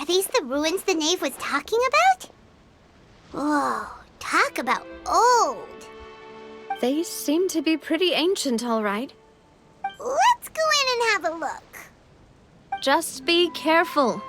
these the ruins the knave was talking about? Whoa, talk about old. They seem to be pretty ancient, all right. Let's go in and have a look. Just be careful.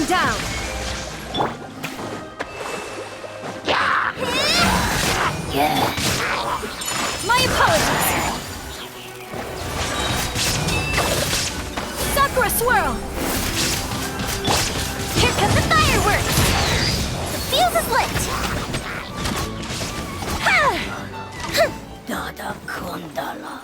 Down! My apologies! Sakura Swirl! Here comes the fireworks! The fuse is lit! Dada Kundala.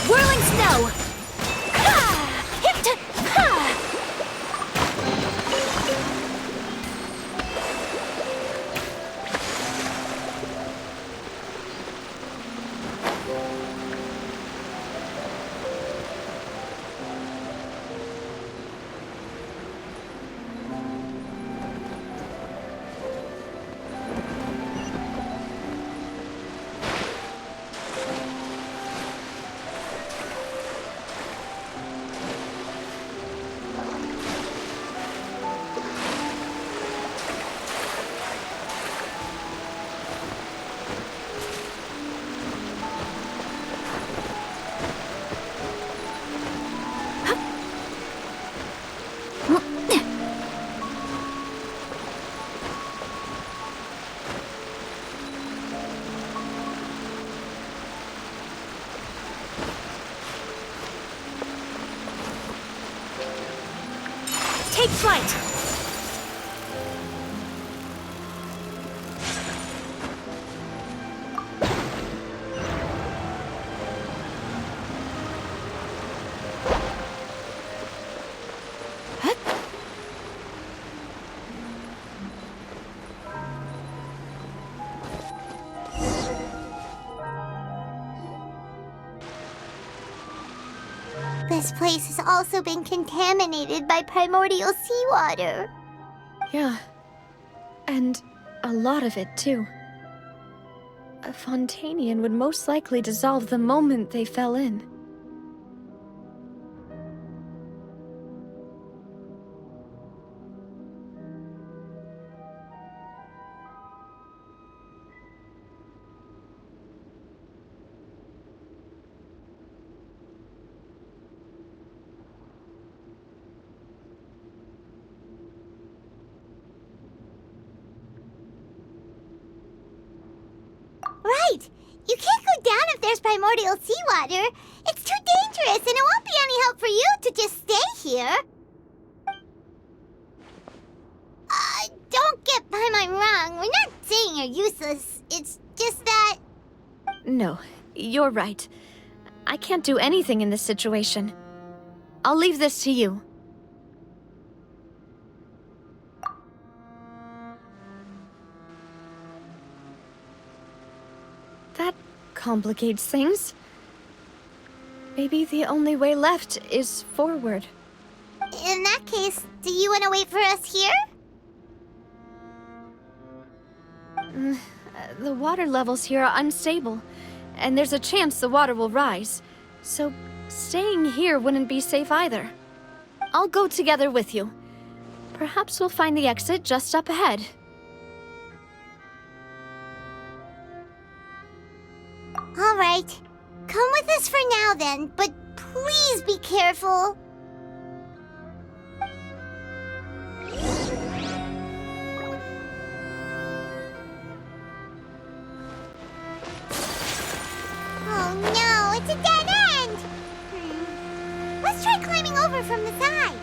Whirling snow! Take flight! This place has also been contaminated by primordial seawater. Yeah. And a lot of it, too. A Fontanian would most likely dissolve the moment they fell in. You can't go down if there's primordial seawater. It's too dangerous, and it won't be any help for you to just stay here. Don't get by my wrong. We're not saying you're useless. It's just that... No, you're right. I can't do anything in this situation. I'll leave this to you. That complicates things. Maybe the only way left is forward. In that case, do you want to wait for us here? The water levels here are unstable, and there's a chance the water will rise. So staying here wouldn't be safe either. I'll go together with you. Perhaps we'll find the exit just up ahead. All right. Come with us for now then, but please be careful. Oh no, it's a dead end! Let's try climbing over from the side.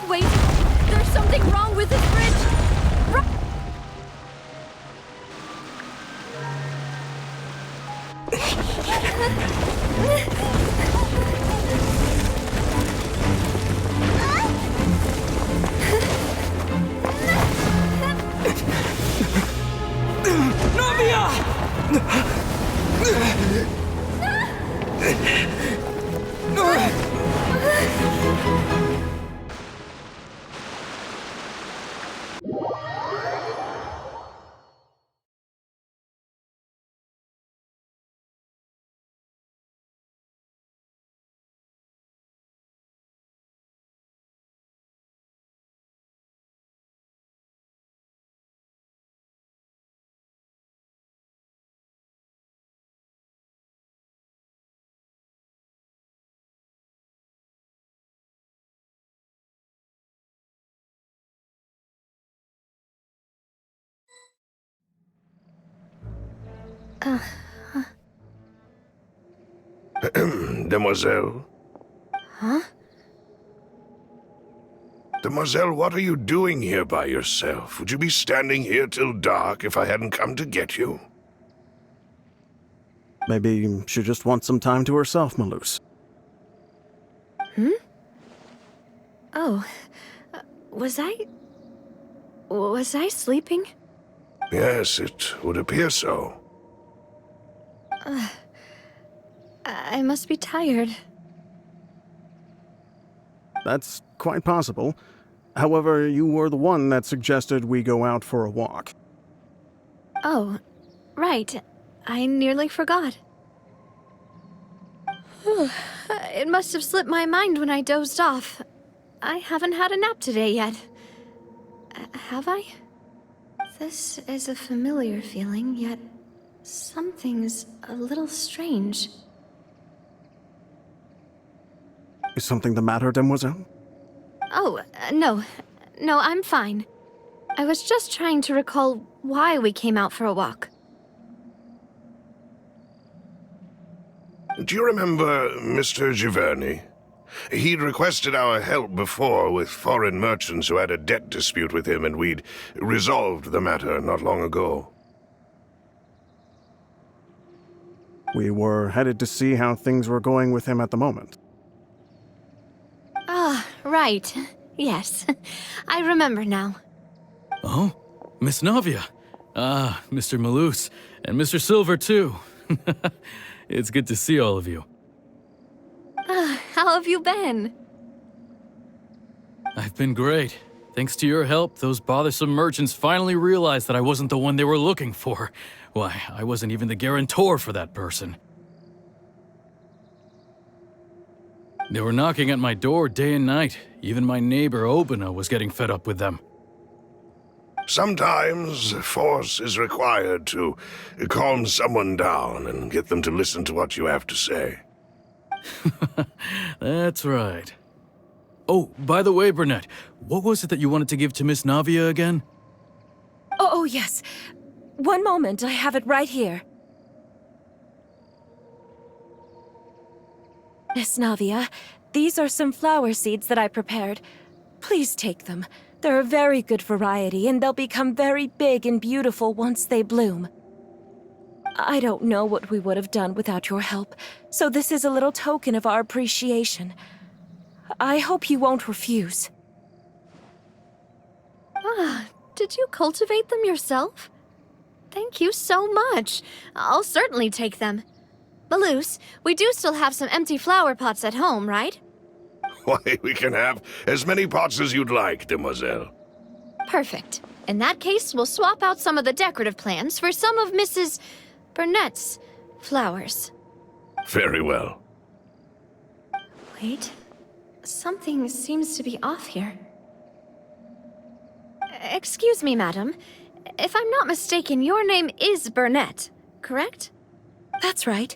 Wait! There's something wrong with this bridge! Demoiselle? Huh? Demoiselle, what are you doing here by yourself? Would you be standing here till dark if I hadn't come to get you? Maybe she just wants some time to herself, Maloose. Oh. Was I sleeping? Yes, it would appear so. I must be tired. That's quite possible. However, you were the one that suggested we go out for a walk. Oh, right. I nearly forgot. It must have slipped my mind when I dozed off. I haven't had a nap today yet. Have I? This is a familiar feeling, yet something's a little strange. Is something the matter, Demoiselle? Oh, no. No, I'm fine. I was just trying to recall why we came out for a walk. Do you remember Mr. Giverny? He'd requested our help before with foreign merchants who had a debt dispute with him, and we'd resolved the matter not long ago. We were headed to see how things were going with him at the moment. Ah, right. Yes. I remember now. Oh, Miss Navia. Ah, Mr. Malus, and Mr. Silver, too. It's good to see all of you. How have you been? I've been great. Thanks to your help, those bothersome merchants finally realized that I wasn't the one they were looking for. Why, I wasn't even the guarantor for that person. They were knocking at my door day and night. Even my neighbor, Obina, was getting fed up with them. Sometimes force is required to calm someone down and get them to listen to what you have to say. That's right. Oh, by the way, Burnett, what was it that you wanted to give to Miss Navia again? Oh, yes. One moment, I have it right here. Miss Navia, these are some flower seeds that I prepared. Please take them. They're a very good variety, and they'll become very big and beautiful once they bloom. I don't know what we would have done without your help, so this is a little token of our appreciation. I hope you won't refuse. Ah, did you cultivate them yourself? Thank you so much. I'll certainly take them. Malus, we do still have some empty flower pots at home, right? Why, we can have as many pots as you'd like, demoiselle. Perfect. In that case, we'll swap out some of the decorative plants for some of Mrs. Burnett's flowers. Very well. Wait. Something seems to be off here. Excuse me, madam. If I'm not mistaken, your name is Burnett, correct? That's right.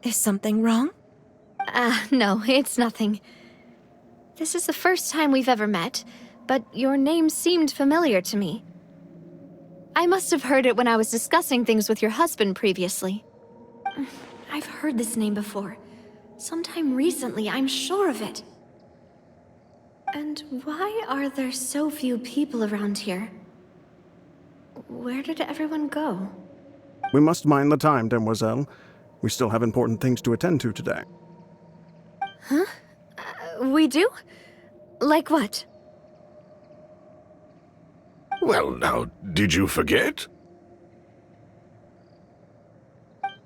Is something wrong? No, it's nothing. This is the first time we've ever met, but your name seemed familiar to me. I must have heard it when I was discussing things with your husband previously. I've heard this name before. Sometime recently, I'm sure of it. And why are there so few people around here? Where did everyone go? We must mind the time, demoiselle. We still have important things to attend to today. Huh? We do? Like what? Well, now, did you forget?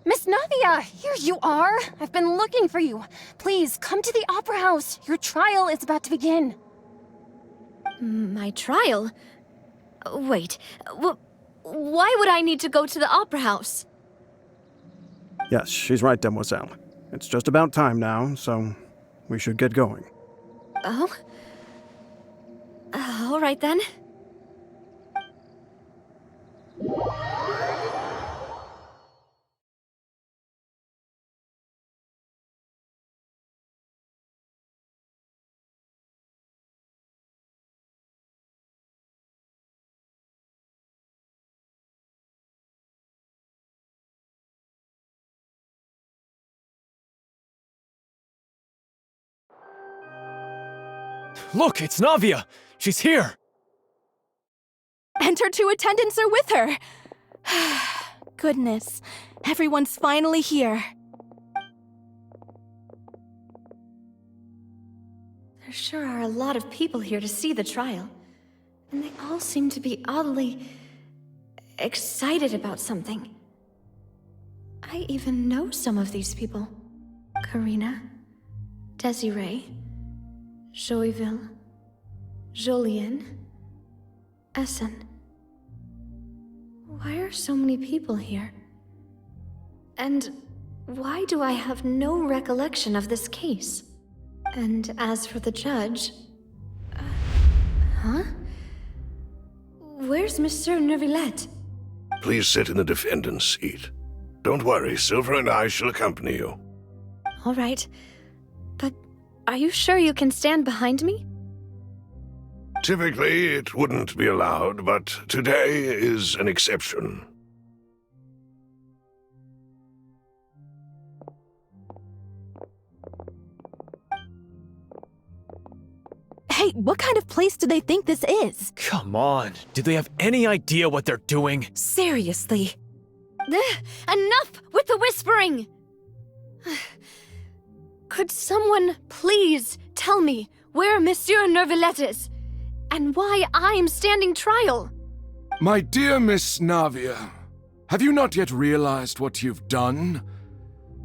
Miss Navia, here you are. I've been looking for you. Please, come to the Opera House. Your trial is about to begin. My trial? Wait, why would I need to go to the Opera House? Yes, she's right, demoiselle. It's just about time now, so we should get going. Oh? All right then. Look, it's Navia! She's here! And her two attendants are with her. Goodness, everyone's finally here. There sure are a lot of people here to see the trial. And they all seem to be oddly excited about something. I even know some of these people. Karina, Desiree, Joyville, Jolien, Essen. Why are so many people here? And why do I have no recollection of this case? And as for the judge... huh? Where's Monsieur Neuvillette? Please sit in the defendant's seat. Don't worry, Silver and I shall accompany you. All right. But are you sure you can stand behind me? Typically, it wouldn't be allowed, but today is an exception. Hey, what kind of place do they think this is? Come on. Do they have any idea what they're doing? Seriously. Enough with the whispering! Could someone please tell me where Monsieur Neuvillette is? And why I'm standing trial? My dear Miss Navia, have you not yet realized what you've done?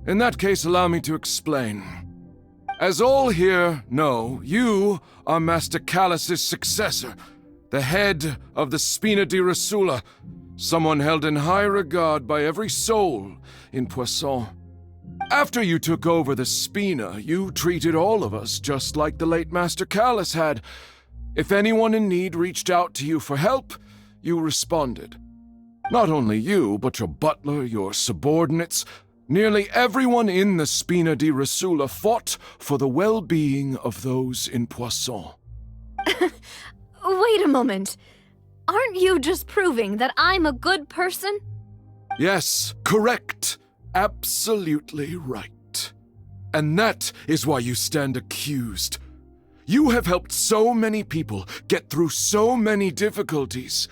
In that case, allow me to explain. As all here know, you are Master Callus's successor, the head of the Spina di Rosula, someone held in high regard by every soul in Poisson. After you took over the Spina, you treated all of us just like the late Master Callus had. If anyone in need reached out to you for help, you responded. Not only you, but your butler, your subordinates, nearly everyone in the Spina di Rosula fought for the well-being of those in Poisson. Wait a moment. Aren't you just proving that I'm a good person? Yes, correct. Absolutely right. And that is why you stand accused. You have helped so many people get through so many difficulties.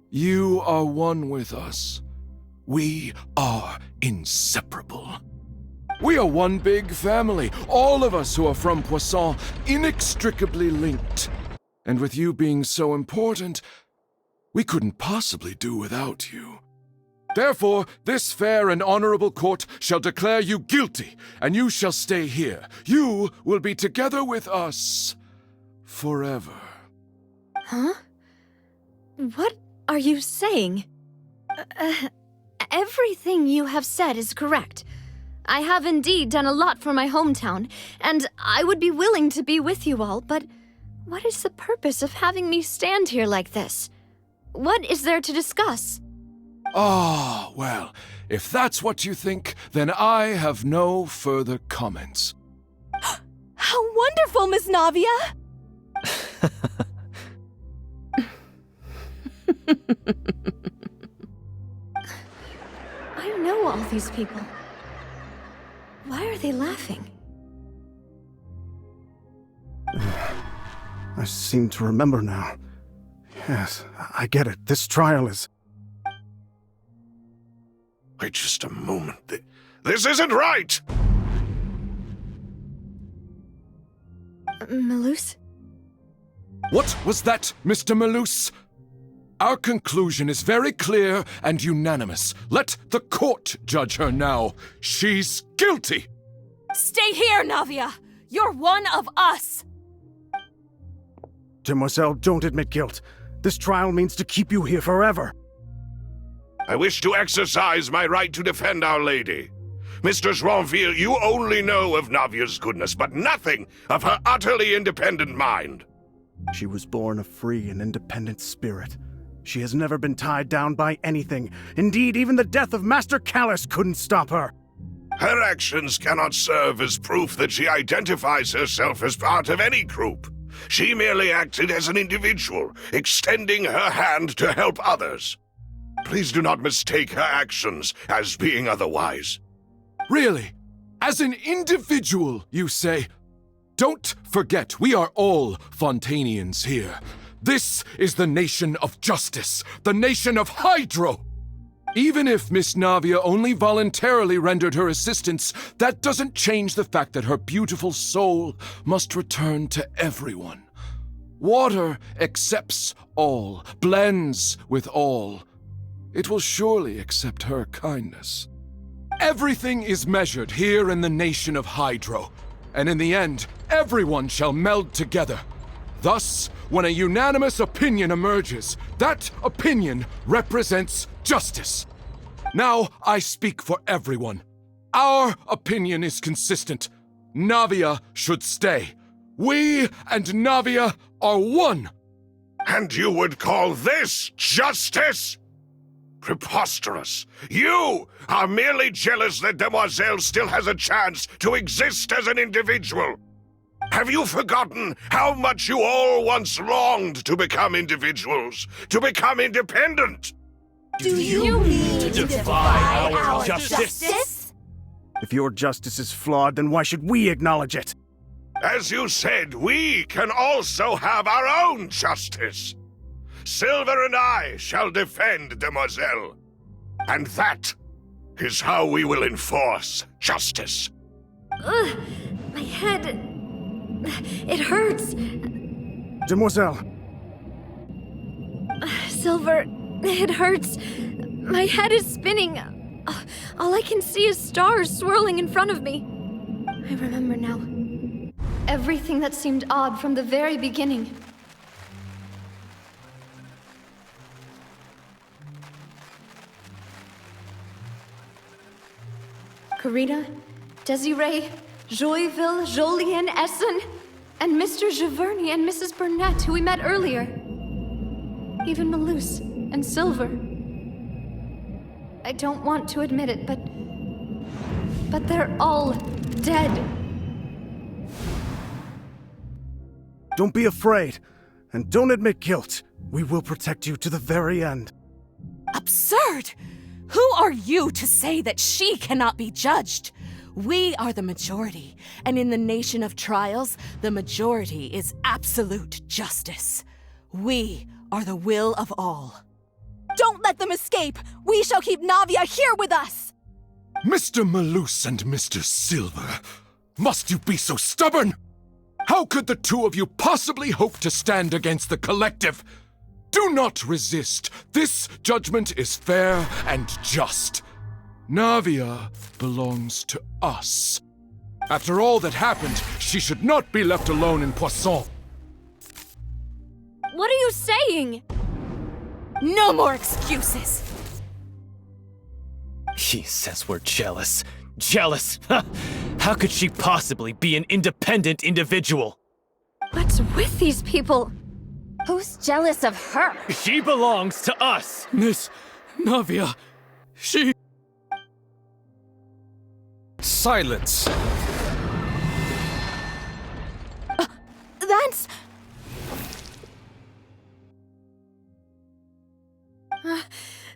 You are one with us. We are inseparable. We are one big family, all of us who are from Poisson, inextricably linked. And with you being so important, we couldn't possibly do without you. Therefore, this fair and honorable court shall declare you guilty, and you shall stay here. You will be together with us forever. Huh? What are you saying? Everything you have said is correct. I have indeed done a lot for my hometown, and I would be willing to be with you all, but what is the purpose of having me stand here like this? What is there to discuss? Ah, well, if that's what you think, then I have no further comments. How wonderful, Miss Navia! I know all these people. Why are they laughing? I seem to remember now. Yes, I get it. This trial is... Wait just a moment. This isn't right! Melus? What was that, Mr. Malus? Our conclusion is very clear and unanimous. Let the court judge her now. She's guilty! Stay here, Navia! You're one of us! Demoiselle, don't admit guilt. This trial means to keep you here forever. I wish to exercise my right to defend Our Lady. Mr. Joinville, you only know of Navia's goodness, but nothing of her utterly independent mind. She was born a free and independent spirit. She has never been tied down by anything. Indeed, even the death of Master Callus couldn't stop her. Her actions cannot serve as proof that she identifies herself as part of any group. She merely acted as an individual, extending her hand to help others. Please do not mistake her actions as being otherwise. Really? As an individual, you say? Don't forget, we are all Fontanians here. This is the nation of justice, the nation of Hydro! Even if Miss Navia only voluntarily rendered her assistance, that doesn't change the fact that her beautiful soul must return to everyone. Water accepts all, blends with all. It will surely accept her kindness. Everything is measured here in the nation of Hydro, and in the end, everyone shall meld together. Thus, when a unanimous opinion emerges, that opinion represents justice. Now I speak for everyone. Our opinion is consistent. Navia should stay. We and Navia are one. And you would call this justice? Preposterous. You are merely jealous that Demoiselle still has a chance to exist as an individual. Have you forgotten how much you all once longed to become individuals, to become independent? Do you mean to defy our justice? If your justice is flawed, then why should we acknowledge it? As you said, we can also have our own justice. Silver and I shall defend Demoiselle. And that is how we will enforce justice. Ugh, my head... it hurts. Demoiselle, Silver, it hurts. My head is spinning. All I can see is stars swirling in front of me. I remember now. Everything that seemed odd from the very beginning. Karina, Desiree, Joyville, Jolien, Essen, and Mr. Giverny and Mrs. Burnett, who we met earlier. Even Malus and Silver. I don't want to admit it, but they're all dead. don't be afraid, and don't admit guilt. We will protect you to the very end. Absurd! Who are you to say that she cannot be judged? We are the majority, and in the nation of trials, the majority is absolute justice. We are the will of all. Don't let them escape! We shall keep Navia here with us! Mr. Malus and Mr. Silver, must you be so stubborn? How could the two of you possibly hope to stand against the collective? Do not resist. This judgment is fair and just. Navia belongs to us. After all that happened, she should not be left alone in Poisson. What are you saying? No more excuses! She says we're jealous. Jealous? How could she possibly be an independent individual? What's with these people? Who's jealous of her? She belongs to us! Miss Navia, she... Silence! That's...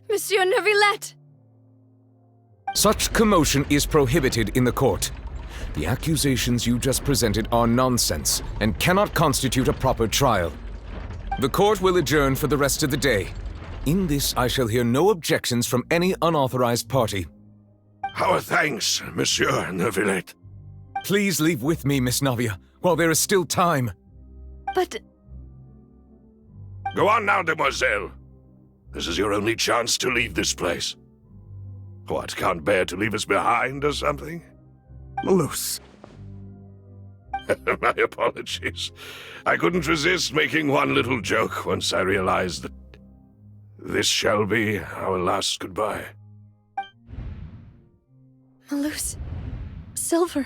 Monsieur Neuvillette! Such commotion is prohibited in the court. The accusations you just presented are nonsense and cannot constitute a proper trial. The court will adjourn for the rest of the day. In this, I shall hear no objections from any unauthorized party. Our thanks, Monsieur Neuvillette. Please leave with me, Miss Navia, while there is still time. But... Go on now, demoiselle. This is your only chance to leave this place. What, can't bear to leave us behind or something? Malus. My apologies. I couldn't resist making one little joke once I realized that this shall be our last goodbye. Malus... Silver...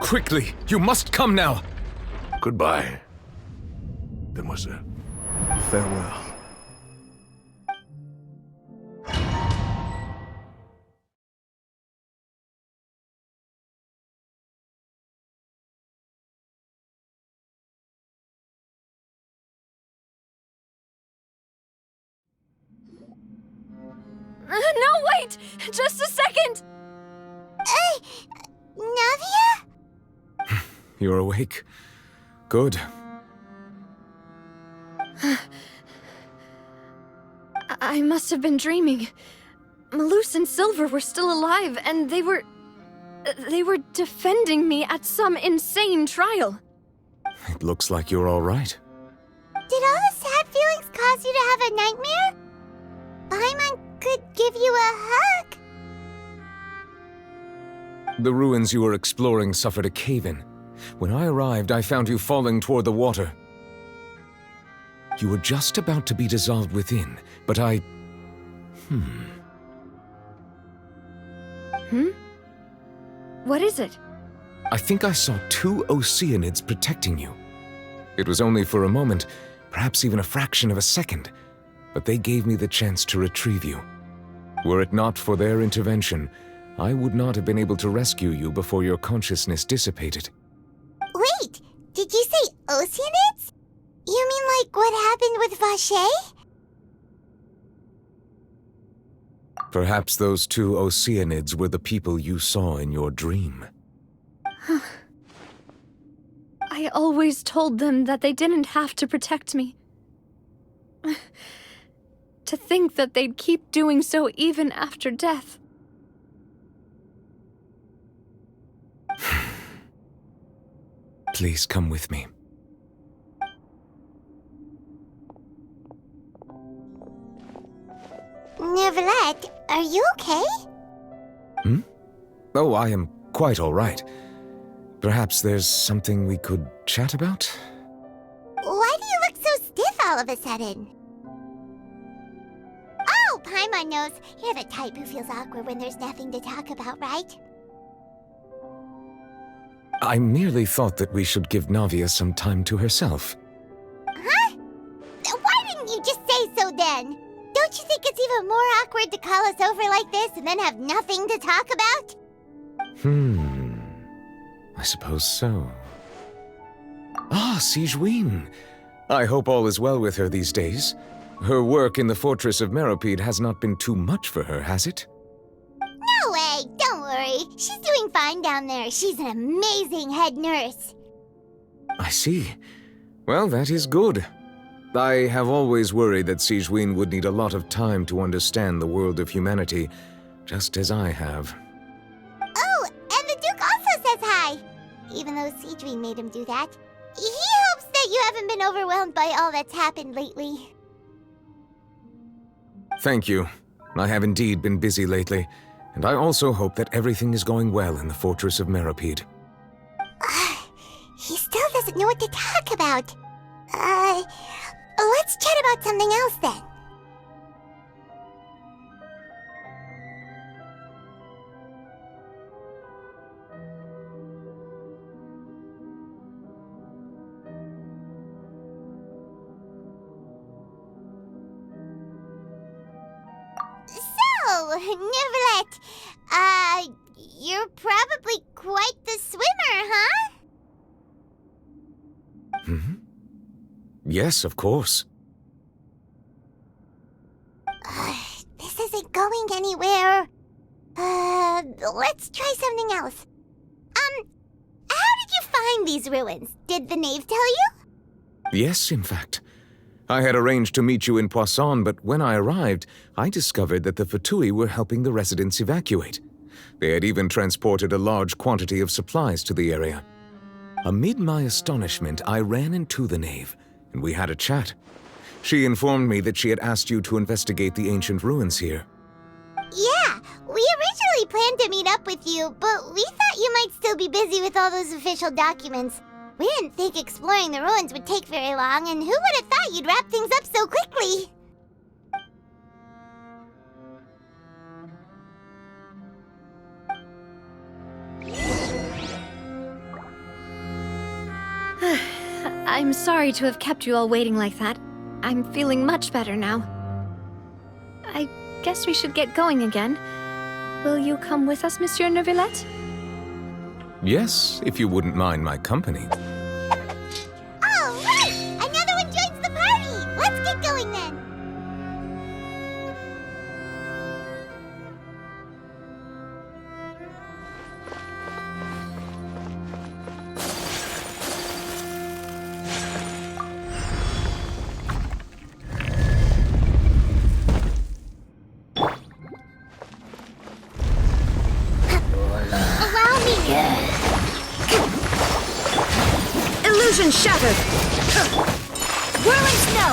Quickly, you must come now! Goodbye, demoiselle. Farewell. No, wait! Just a second! Navia? You're awake? Good. I must have been dreaming. Malus and Silver were still alive, and they were defending me at some insane trial. It looks like you're all right. Did all the sad feelings cause you to have a nightmare? Paimon could give you a hug. The ruins you were exploring suffered a cave-in. When I arrived, I found you falling toward the water. You were just about to be dissolved within, but I... What is it? I think I saw 2 Oceanids protecting you. It was only for a moment, perhaps even a fraction of a second, but they gave me the chance to retrieve you. Were it not for their intervention, I would not have been able to rescue you before your consciousness dissipated. Wait, did you say Oceanids? You mean like what happened with Vache? Perhaps those 2 Oceanids were the people you saw in your dream. I always told them that they didn't have to protect me. To think that they'd keep doing so even after death. Please come with me. Neverlet, are you okay? Oh, I am quite all right. Perhaps there's something we could chat about? Why do you look so stiff all of a sudden? Oh, Paimon knows. You're the type who feels awkward when there's nothing to talk about, right? I merely thought that we should give Navia some time to herself. Huh? Why didn't you just say so then? Don't you think it's even more awkward to call us over like this and then have nothing to talk about? I suppose so. Ah, Sigewinne. I hope all is well with her these days. Her work in the fortress of Meropide has not been too much for her, has it? No way! Don't worry. She's doing fine down there. She's an amazing head nurse. I see. Well, that is good. I have always worried that Sigewinne would need a lot of time to understand the world of humanity, just as I have. Oh, and the Duke also says hi! Even though Sigewinne made him do that. He hopes that you haven't been overwhelmed by all that's happened lately. Thank you. I have indeed been busy lately, and I also hope that everything is going well in the fortress of Meropide. He still doesn't know what to talk about. Let's chat about something else then. So, Neverlet, you're probably quite the swimmer, huh? Yes, of course. This isn't going anywhere. Let's try something else. How did you find these ruins? Did the knave tell you? Yes, in fact. I had arranged to meet you in Poisson, but when I arrived, I discovered that the Fatui were helping the residents evacuate. They had even transported a large quantity of supplies to the area. Amid my astonishment, I ran into the knave, and we had a chat. She informed me that she had asked you to investigate the ancient ruins here. Yeah, we originally planned to meet up with you, but we thought you might still be busy with all those official documents. We didn't think exploring the ruins would take very long, and who would have thought you'd wrap things up so quickly? I'm sorry to have kept you all waiting like that. I'm feeling much better now. I guess we should get going again. Will you come with us, Monsieur Neuvillette? Yes, if you wouldn't mind my company. All right! Another one joins the party! Let's get going then! Allow me! Illusion shattered! Whirling snow!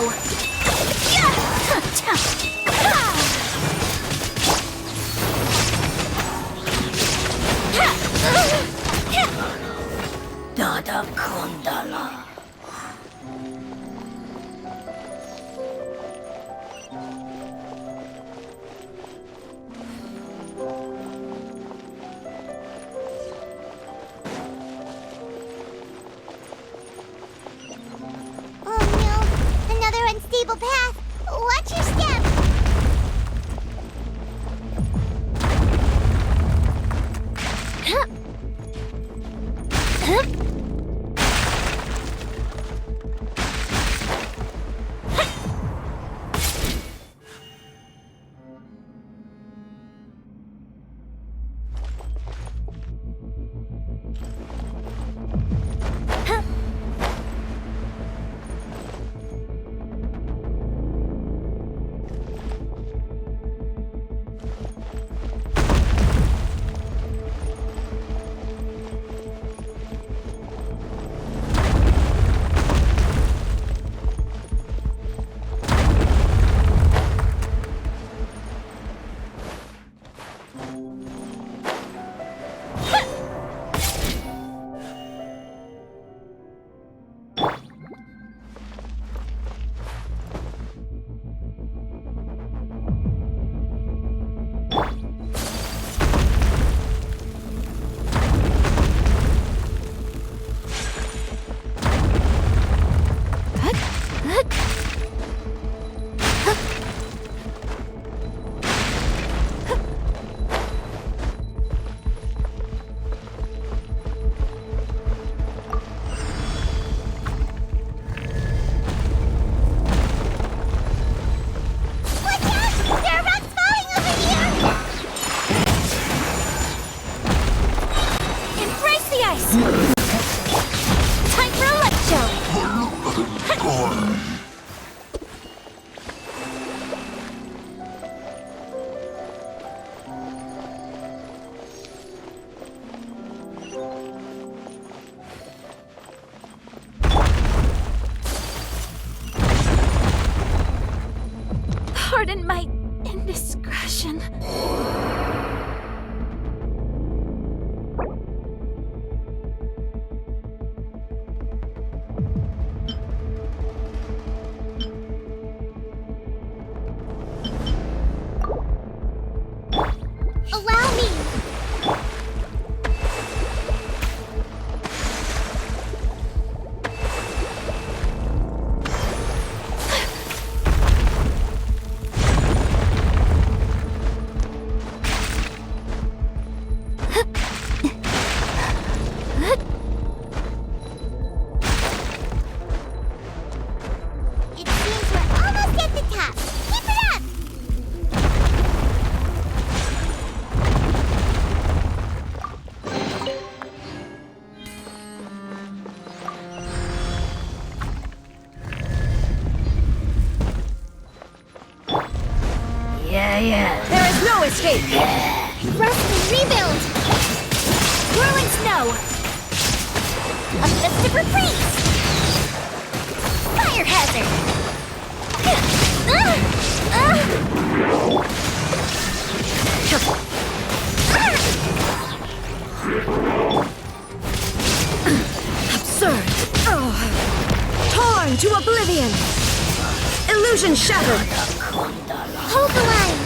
Pardon my indiscretion. Allow me! It seems we're almost at the top. Keep it up! There is no escape! Rest and rebuild! Whirling snow! A festive reprise! Fire hazard! Absurd! Torn to oblivion! Illusion shattered! Hold the line!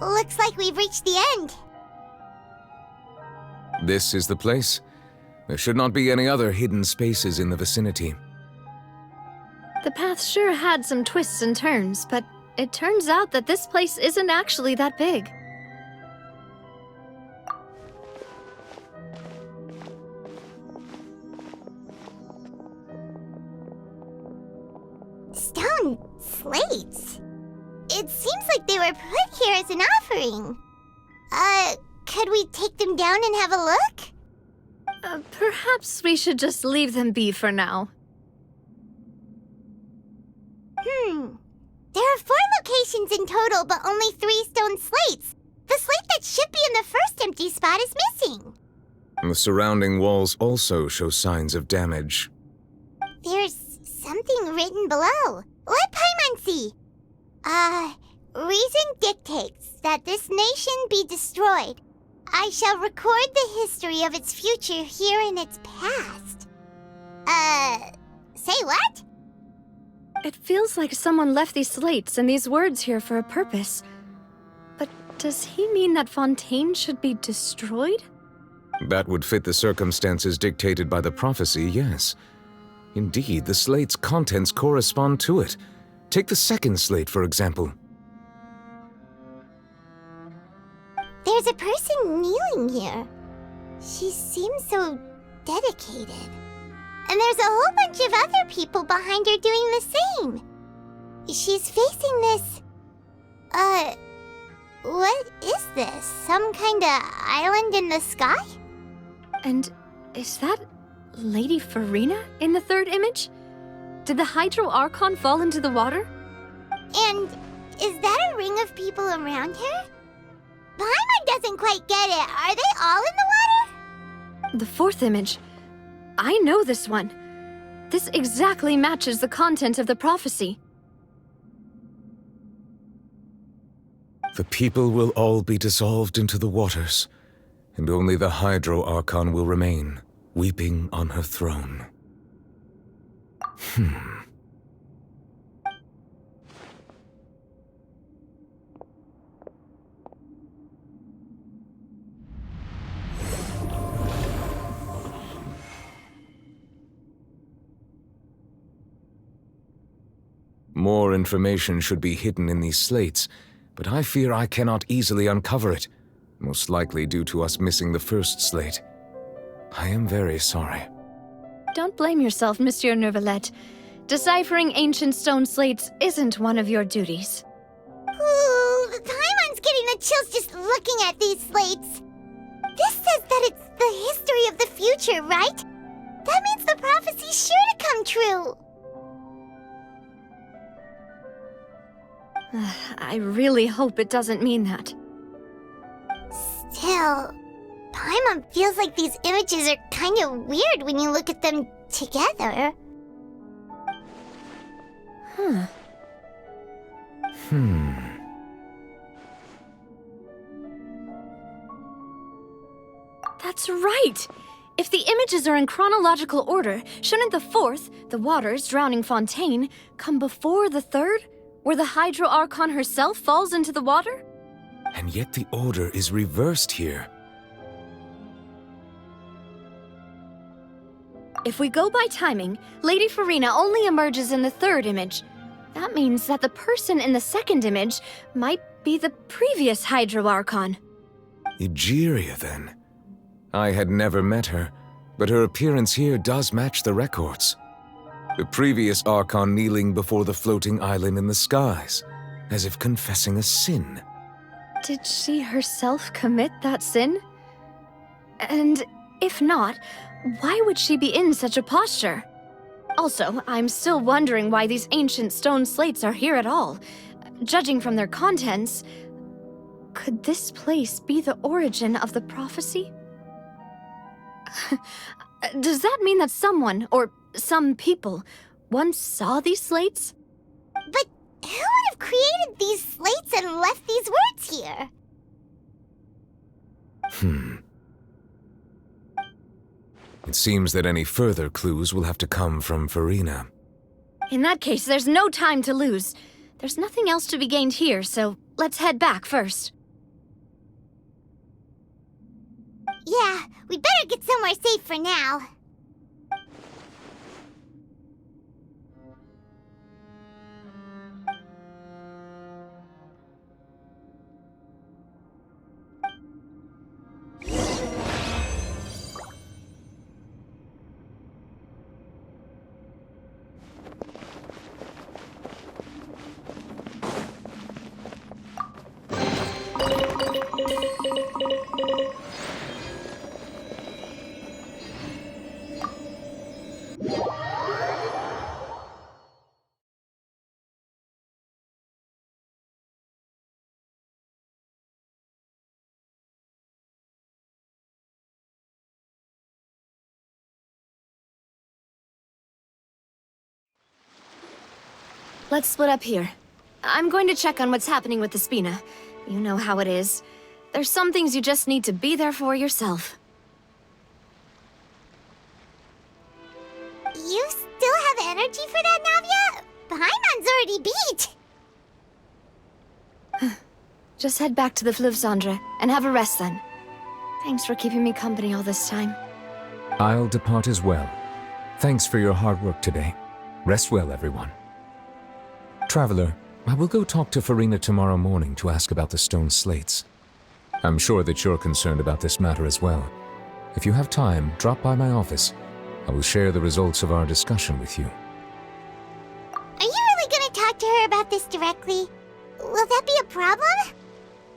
Looks like we've reached the end. This is the place. There should not be any other hidden spaces in the vicinity. The path sure had some twists and turns, but it turns out that this place isn't actually that big. Stone slates? It seems like they were put here as an offering. Could we take them down and have a look? Perhaps we should just leave them be for now. There are 4 locations in total, but only 3 stone slates. The slate that should be in the first empty spot is missing. The surrounding walls also show signs of damage. There's something written below. Let Paimon see. Reason dictates that this nation be destroyed. I shall record the history of its future here in its past. Say what? It feels like someone left these slates and these words here for a purpose. But does he mean that Fontaine should be destroyed? That would fit the circumstances dictated by the prophecy, yes. Indeed, the slate's contents correspond to it. Take the second slate, for example. There's a person kneeling here. She seems so dedicated. And there's a whole bunch of other people behind her doing the same. She's facing this... what is this? Some kind of island in the sky? And is that Lady Farina in the third image? Did the Hydro Archon fall into the water? And is that a ring of people around her? doesn't quite get it. Are they all in the water? The fourth image. I know this one. This exactly matches the content of the prophecy. The people will all be dissolved into the waters, and only the Hydro Archon will remain, weeping on her throne. More information should be hidden in these slates, but I fear I cannot easily uncover it, most likely due to us missing the first slate. I am very sorry. Don't blame yourself, Monsieur Neuvillette. Deciphering ancient stone slates isn't one of your duties. Ooh, the Paimon's getting the chills just looking at these slates. This says that it's the history of the future, right? That means the prophecy's sure to come true. I really hope it doesn't mean that. Still, Paimon feels like these images are kind of weird when you look at them together. That's right! If the images are in chronological order, shouldn't the fourth, the waters drowning Fontaine, come before the third, where the Hydro Archon herself falls into the water? And yet the order is reversed here. If we go by timing, Lady Farina only emerges in the third image. That means that the person in the second image might be the previous Hydro Archon. Egeria, then. I had never met her, but her appearance here does match the records. The previous Archon kneeling before the floating island in the skies, as if confessing a sin. Did she herself commit that sin? And if not, why would she be in such a posture? Also, I'm still wondering why these ancient stone slates are here at all. Judging from their contents, could this place be the origin of the prophecy? Does that mean that someone, or some people, once saw these slates? But who would have created these slates and left these words here? It seems that any further clues will have to come from Farina. In that case, there's no time to lose. There's nothing else to be gained here, so let's head back first. Yeah, we'd better get somewhere safe for now. Let's split up here. I'm going to check on what's happening with the Spina. You know how it is. There's some things you just need to be there for yourself. You still have energy for that, Navia? Paimon's already beat. Just head back to the Fleuve Cendre and have a rest then. Thanks for keeping me company all this time. I'll depart as well. Thanks for your hard work today. Rest well, everyone. Traveler, I will go talk to Farina tomorrow morning to ask about the stone slates. I'm sure that you're concerned about this matter as well. If you have time, drop by my office. I will share the results of our discussion with you. Are you really gonna talk to her about this directly? Will that be a problem?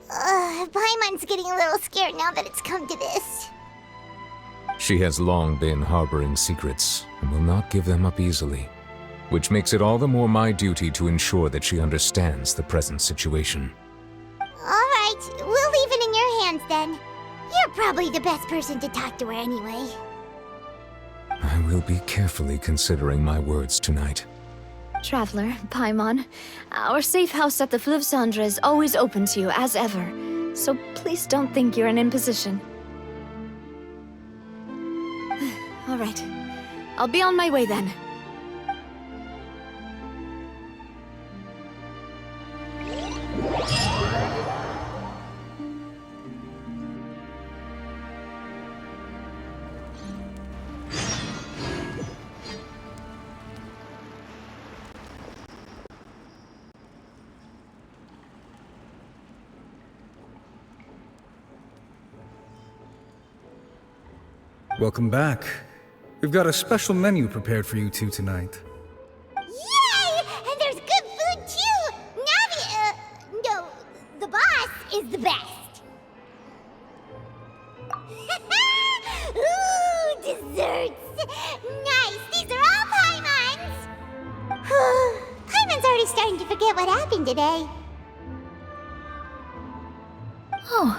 Paimon's getting a little scared now that it's come to this. She has long been harboring secrets and will not give them up easily, which makes it all the more my duty to ensure that she understands the present situation. All right, we'll leave it in your hands then. You're probably the best person to talk to her anyway. I will be carefully considering my words tonight. Traveler, Paimon, our safe house at the Fleuve Cendre is always open to you, as ever. So please don't think you're an imposition. All right. I'll be on my way then. Welcome back. We've got a special menu prepared for you two tonight. Yay! And there's good food too! Navi, no, the boss is the best. Ooh, desserts! Nice! These are all Paimon's! Paimon's already starting to forget what happened today. Oh,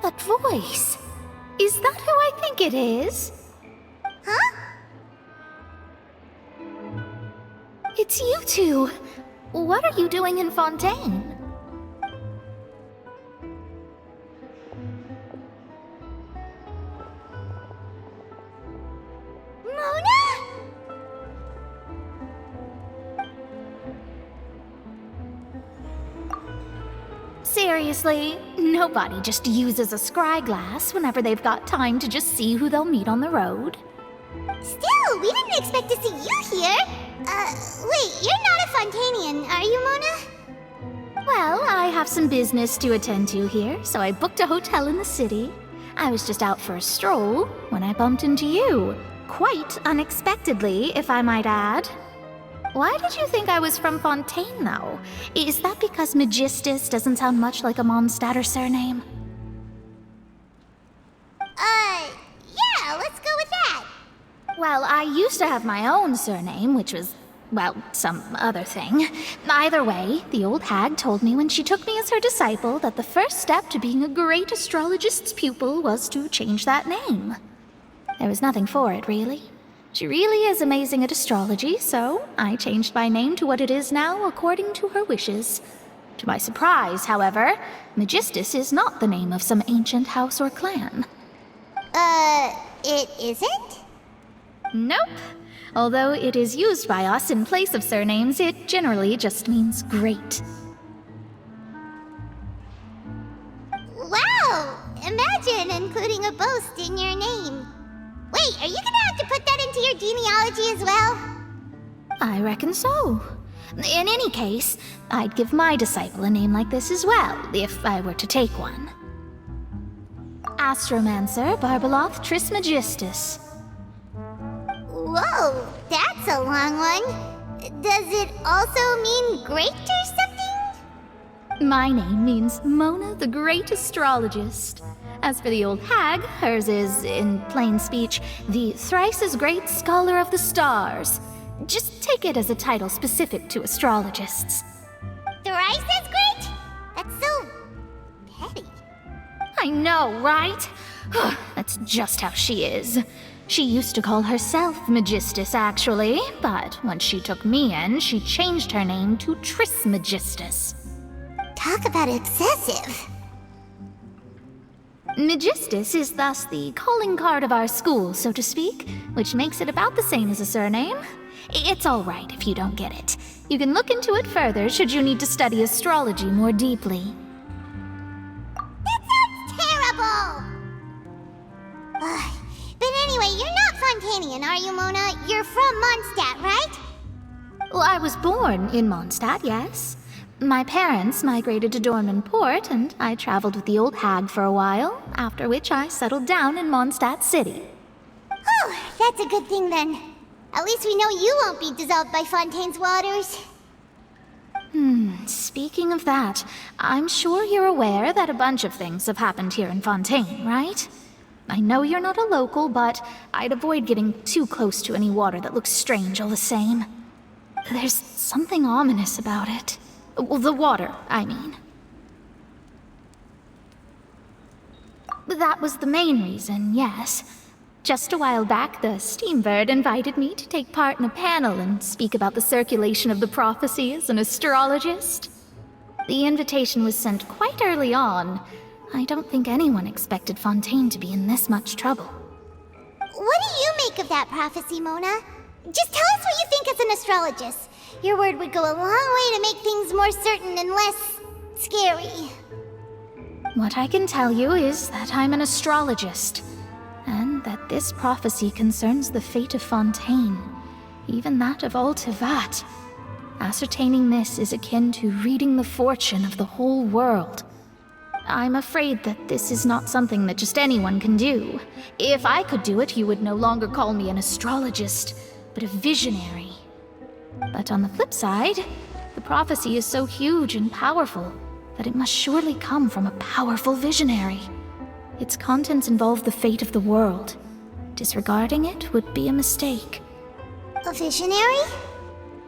that voice. Is that who I think it is? Huh? It's you two. What are you doing in Fontaine? Mona? Seriously, nobody just uses a scry glass whenever they've got time to just see who they'll meet on the road. Still, we didn't expect to see you here. Wait, you're not a Fontanian, are you, Mona? Well, I have some business to attend to here, so I booked a hotel in the city. I was just out for a stroll when I bumped into you. Quite unexpectedly, if I might add. Why did you think I was from Fontaine, though? Is that because Magistus doesn't sound much like a Mondstadter surname? Yeah, let's go with that. Well, I used to have my own surname, which was, well, some other thing. Either way, the old hag told me when she took me as her disciple that the first step to being a great astrologist's pupil was to change that name. There was nothing for it, really. She really is amazing at astrology, so I changed my name to what it is now according to her wishes. To my surprise, however, Magistus is not the name of some ancient house or clan. It isn't? Nope. Although it is used by us in place of surnames, it generally just means great. Wow! Imagine including a boast in your name. Wait, are you gonna have to put that into your genealogy as well? I reckon so. In any case, I'd give my disciple a name like this as well, if I were to take one. Astromancer Barbeloth Trismegistus. Whoa, that's a long one. Does it also mean great or something? My name means Mona the Great Astrologist. As for the old hag, hers is, in plain speech, the thrice-as-great Scholar of the Stars. Just take it as a title specific to astrologists. Thrice as great? That's so petty. I know, right? That's just how she is. She used to call herself Magistus, actually, but once she took me in, she changed her name to Trismegistus. Talk about excessive. Magistus is thus the calling card of our school, so to speak, which makes it about the same as a surname. It's all right if you don't get it. You can look into it further should you need to study astrology more deeply. That sounds terrible! But anyway, you're not Fontanian, are you, Mona? You're from Mondstadt, right? Well, I was born in Mondstadt, yes. My parents migrated to Dorman Port, and I traveled with the old hag for a while, after which I settled down in Mondstadt City. Oh, that's a good thing then. At least we know you won't be dissolved by Fontaine's waters. Speaking of that, I'm sure you're aware that a bunch of things have happened here in Fontaine, right? I know you're not a local, but I'd avoid getting too close to any water that looks strange all the same. There's something ominous about it. Well, the water, I mean. that was the main reason, yes. Just a while back, the Steambird invited me to take part in a panel and speak about the circulation of the prophecy as an astrologist. The invitation was sent quite early on. I don't think anyone expected Fontaine to be in this much trouble. What do you make of that prophecy, Mona? Just tell us what you think as an astrologist. Your word would go a long way to make things more certain and less scary. What I can tell you is that I'm an astrologist, and that this prophecy concerns the fate of Fontaine, even that of all Tevat. Ascertaining this is akin to reading the fortune of the whole world. I'm afraid that this is not something that just anyone can do. If I could do it, you would no longer call me an astrologist, but a visionary. But on the flip side, the prophecy is so huge and powerful that it must surely come from a powerful visionary. Its contents involve the fate of the world. Disregarding it would be a mistake. A visionary?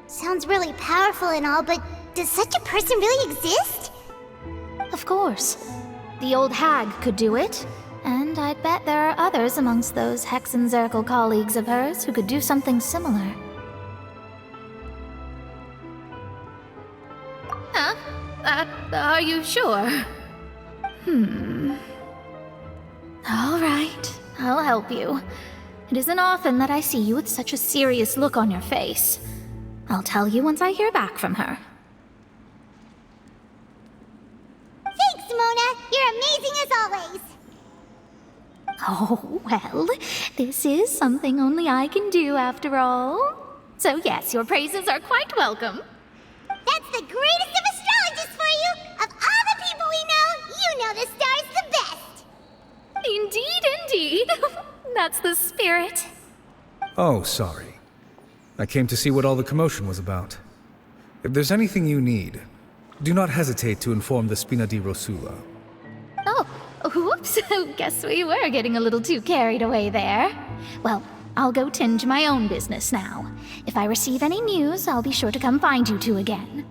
Sounds really powerful and all, but does such a person really exist? Of course. The old hag could do it, and I'd bet there are others amongst those Hexenzirkel colleagues of hers who could do something similar. Huh? Are you sure? All right, I'll help you. It isn't often that I see you with such a serious look on your face. I'll tell you once I hear back from her. Thanks, Mona! You're amazing as always! Oh, well, this is something only I can do after all. So yes, your praises are quite welcome. That's the greatest of astrologists for you! Of all the people we know, you know the star's the best! Indeed. That's the spirit. Oh, sorry. I came to see what all the commotion was about. If there's anything you need, do not hesitate to inform the Spina di Rosula. Oh, whoops. Guess we were getting a little too carried away there. Well, I'll go tend to my own business now. If I receive any news, I'll be sure to come find you two again.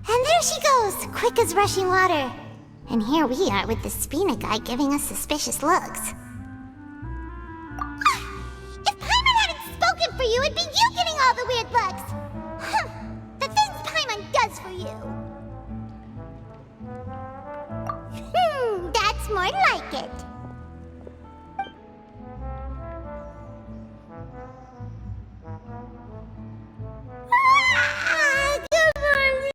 And there she goes, quick as rushing water. And here we are with the Spina guy giving us suspicious looks. If Paimon hadn't spoken for you, it'd be you getting all the weird looks. The things Paimon does for you. That's more like it. Good morning.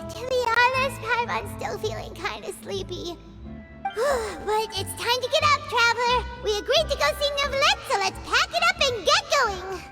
To be honest, Paimon's still feeling kind of sleepy. But it's time to get up, traveler. We agreed to go see Neuvillette, so let's pack it up and get going.